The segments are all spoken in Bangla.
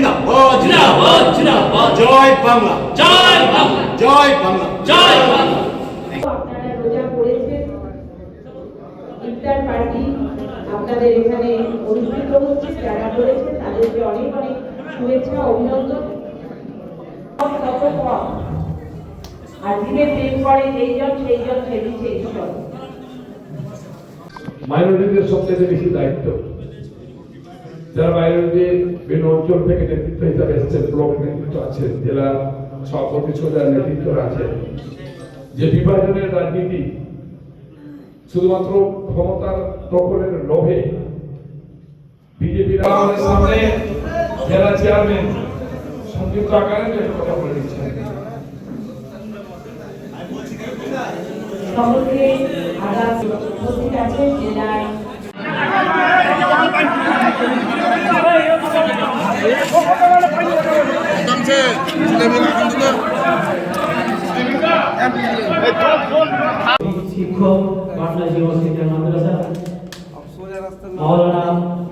জিন্দাবাদ জিন্দাবাদ জিন্দাবাদ জয় বাংলা জয় বাংলা জয় বাংলা জয় বাংলা। আপনারা রোজা করেছেন, ইফতার পার্টি আপনাদের এখানে অনুষ্ঠিত হচ্ছে, যারা করেছেন তাদেরকে অনেক অনেক শুভেচ্ছা অভিনন্দন। কত কম আর দিনে প্রেম করে যেইজন সেইজন সেবিছে ঈশ্বর। মাইনরিটিদের সবচেয়ে বেশি দায়িত্ব, যারা মাইনরিটি বিভিন্ন অঞ্চল থেকে নেতৃত্ব হিসাবে এসছেন, ব্লক নেতৃত্ব আছেন, জেলা সভাপতি সোজার নেতৃত্ব আছেন, যে বিভাজনের রাজনীতি শুধুমাত্র ক্ষমতার দখলের লোভে বিজেপির সামনে জেলা চেয়ারম্যান সংযুক্ত আকারে কথা বলে দিচ্ছেন। সকলকে আগাম উপস্থিত আছেন জেলায় শিক্ষক পাটনা ইউনিভার্সিটির মাদ্রাসা মাওলানা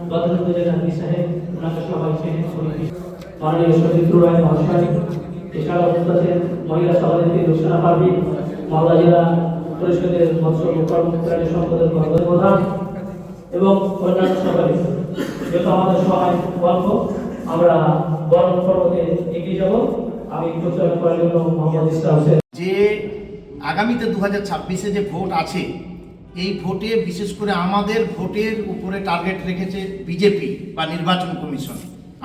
বদরুদ্দোজা গান্ধী সাহেব, ওনাকে সবাই চেনেন, মাননীয় সচিত্র রায় মহাশয়, এছাড়াও উপস্থিত মহিলা সভাপতি রুশনা পারভিন, মালদা জেলা পরিষদের মৎস্য কর্মচারী সম্পদের প্রধান এবং অন্যান্য সকলে, যেহেতু আমাদের সবাই গল্প, আমরা বরণ পর্বতে এগিয়ে যাব। আমি প্রচার করার জন্য মোহাম্মদ ইসলাম হোসেন। যে আগামীতে 2026-এ যে ভোট আছে, এই ভোটে বিশেষ করে আমাদের ভোটের উপরে টার্গেট রেখেছে বিজেপি বা নির্বাচন কমিশন।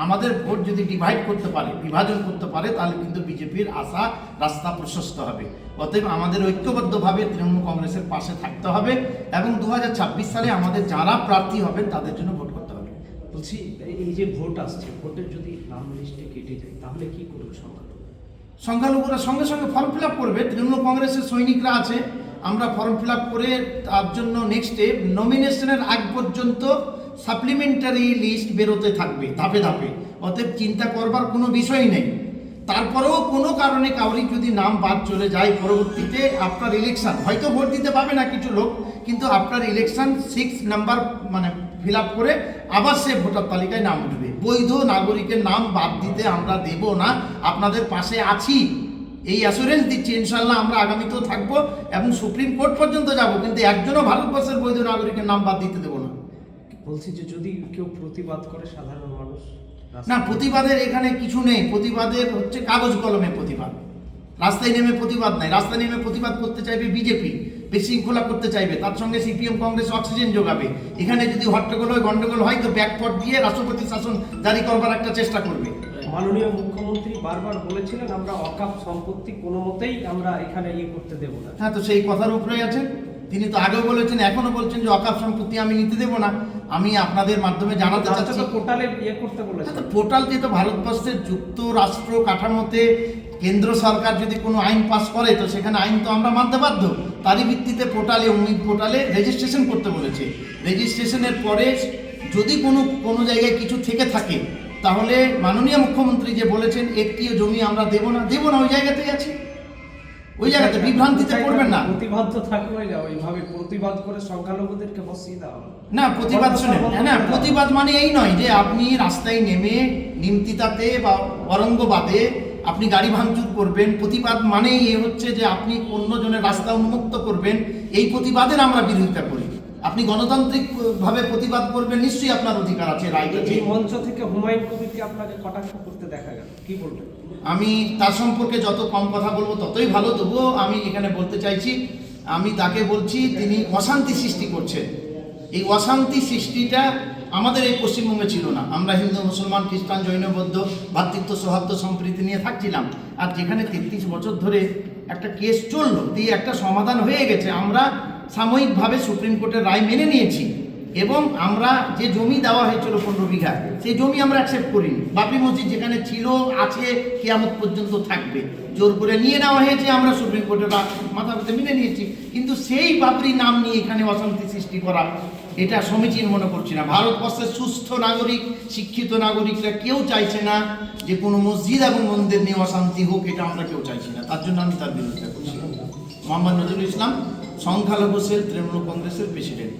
আমাদের ভোট যদি ডিভাইড করতে পারে, বিভাজন করতে পারে, তাহলে কিন্তু বিজেপির আশা রাস্তা প্রশস্ত হবে। অতএব আমাদের ঐক্যবদ্ধভাবে তৃণমূল কংগ্রেসের পাশে থাকতে হবে এবং 2026 সালে আমাদের যারা প্রার্থী হবেন তাদের জন্য ভোট করতে হবে। বলছি, এই যে ভোট আসছে, ভোটের যদি নাম লিস্টে কেটে যায় তাহলে কি করবে সংখ্যালঘুরা সঙ্গে সঙ্গে ফর্ম ফিল আপ করবে। তৃণমূল কংগ্রেসের সৈনিকরা আছে, আমরা ফর্ম ফিল আপ করে তার জন্য নেক্সটে নমিনেশনের আগ পর্যন্ত সাপ্লিমেন্টারি লিস্ট বেরোতে থাকবে ধাপে ধাপে। অতএব চিন্তা করবার কোনো বিষয় নেই। তারপরেও কোনো কারণে কাউরি যদি নাম বাদ চলে যায়, পরবর্তীতে আপনার ইলেকশন, হয়তো ভোট দিতে পাবে না কিছু লোক, কিন্তু আপনার ইলেকশন 6 নাম্বার মানে ফিল আপ করে আবার সে ভোটার তালিকায় নাম উঠবে। বৈধ নাগরিকের নাম বাদ দিতে আমরা দেব না, আপনাদের পাশে আছি, এই অ্যাসুরেন্স দিচ্ছি। ইনশাল্লাহ আমরা আগামীতেও থাকবো এবং সুপ্রিম কোর্ট পর্যন্ত যাব, কিন্তু একজনও ভারতবর্ষের বৈধ নাগরিকের নাম বাদ দিতে দেবো না। বলছি যে যদি কেউ প্রতিবাদ করে সাধারণ মানুষ, না, প্রতিবাদের এখানে কিছু নেই। প্রতিবাদের হচ্ছে কাগজ কলমে প্রতিবাদ, রাস্তায় নেমে প্রতিবাদ নাই। রাস্তায় নেমে প্রতিবাদ করতে চাইবে বিজেপি, বিশৃঙ্খলা করতে চাইবে, তার সঙ্গে সিপিএম কংগ্রেস অক্সিজেন যোগাবে। এখানে যদি হট্টগোল হয়, গন্ডগোল হয়, তো ব্যাকফট দিয়ে রাষ্ট্রপতি শাসন জারি করবার একটা চেষ্টা করবে। মাননীয় মুখ্যমন্ত্রী বারবার বলেছিলেন আমরা অকাপ সম্পত্তি কোনো মতেই আমরা এখানে করতে দেব না। হ্যাঁ, তো সেই কথার উপরেই আছেন তিনি। তো আগেও বলেছেন, এখনো বলছেন যে অকাপ সম্পত্তি আমি নিতে দেবো না। আমি আপনাদের মাধ্যমে জানাতে চাচ্ছি, পোর্টালে করতে বলেছেন। পোর্টাল যেহেতু ভারতবর্ষের যুক্তরাষ্ট্র কাঠামোতে কেন্দ্র সরকার যদি কোনো আইন পাস করে, তো সেখানে আইন তো আমরা মানতে বাধ্য। তারই ভিত্তিতে পোর্টালে, উমিদ পোর্টালে রেজিস্ট্রেশন করতে বলেছে। রেজিস্ট্রেশনের পরে যদি কোনো জায়গায় কিছু থেকে থাকে, তাহলে মাননীয় মুখ্যমন্ত্রী যে বলেছেন একটিও জমি আমরা দেব না, ওই জায়গাতেই আছে, ওই জায়গাতে বিভ্রান্তিতে পড়বেন না। প্রতিবাদ তো থাকবে না, ওইভাবে প্রতিবাদ করে সংখ্যালঘুদেরকে বসিয়ে দেওয়া না। প্রতিবাদ শুনে না, প্রতিবাদ মানে এই নয় যে আপনি রাস্তায় নেমে নিমতিতাতে বা অরঙ্গবাদে আপনি গাড়ি ভাঙচুর করবেন। প্রতিবাদ মানেই এ হচ্ছে যে আপনি অন্যজনের রাস্তা উন্মুক্ত করবেন। এই প্রতিবাদের আমরা বিরোধিতা করি। আপনি গণতান্ত্রিক ভাবে প্রতিবাদ করবেন, নিশ্চয়ই আপনার অধিকার আছে, রাইট আছে। এই মঞ্চ থেকে হুমায়ুন কবিরকে আপনাকে কটাক্ষ করতে দেখা গেল, কি বলবেন? আমি তার সম্পর্কে যত কম কথা বলবো ততই ভালো। তবুও আমি এখানে বলতে চাইছি, আমি তাকে বলছি তিনি অশান্তি সৃষ্টি করছেন। এই অশান্তি সৃষ্টিটা আমাদের এই পশ্চিমবঙ্গে ছিল না। আমরা হিন্দু, মুসলমান, খ্রিস্টান, জৈন, বৌদ্ধ ভ্রাতৃত্ব, সৌহার্দ্য, সম্প্রীতি নিয়ে থাকছিলাম। আর যেখানে 33 বছর ধরে একটা কেস চললো, দিয়ে একটা সমাধান হয়ে গেছে। আমরা সাময়িকভাবে সুপ্রিম কোর্টের রায় মেনে নিয়েছি এবং আমরা যে জমি দেওয়া হয়েছিল 15 বিঘা, সেই জমি আমরা অ্যাকসেপ্ট করিনি। বাবরি মসজিদ যেখানে ছিল, আছে, কিয়ামত পর্যন্ত থাকবে, জোর করে নিয়ে নেওয়া হয়েছে। আমরা সুপ্রিম কোর্টের মাথা পেতে মেনে নিয়েছি, কিন্তু সেই বাবরি নাম নিয়ে এখানে অশান্তি সৃষ্টি করা, এটা সমীচীন মনে করছি না। ভারতবর্ষের সুস্থ নাগরিক, শিক্ষিত নাগরিকরা কেউ চাইছে না যে কোনো মসজিদ এবং মন্দির নিয়ে অশান্তি হোক, এটা আমরা কেউ চাইছি না। তার জন্য আমি তার বিরোধিতা করছি। মোহাম্মদ নজরুল ইসলাম, সংখ্যালঘু সেল, তৃণমূল কংগ্রেসের প্রেসিডেন্ট।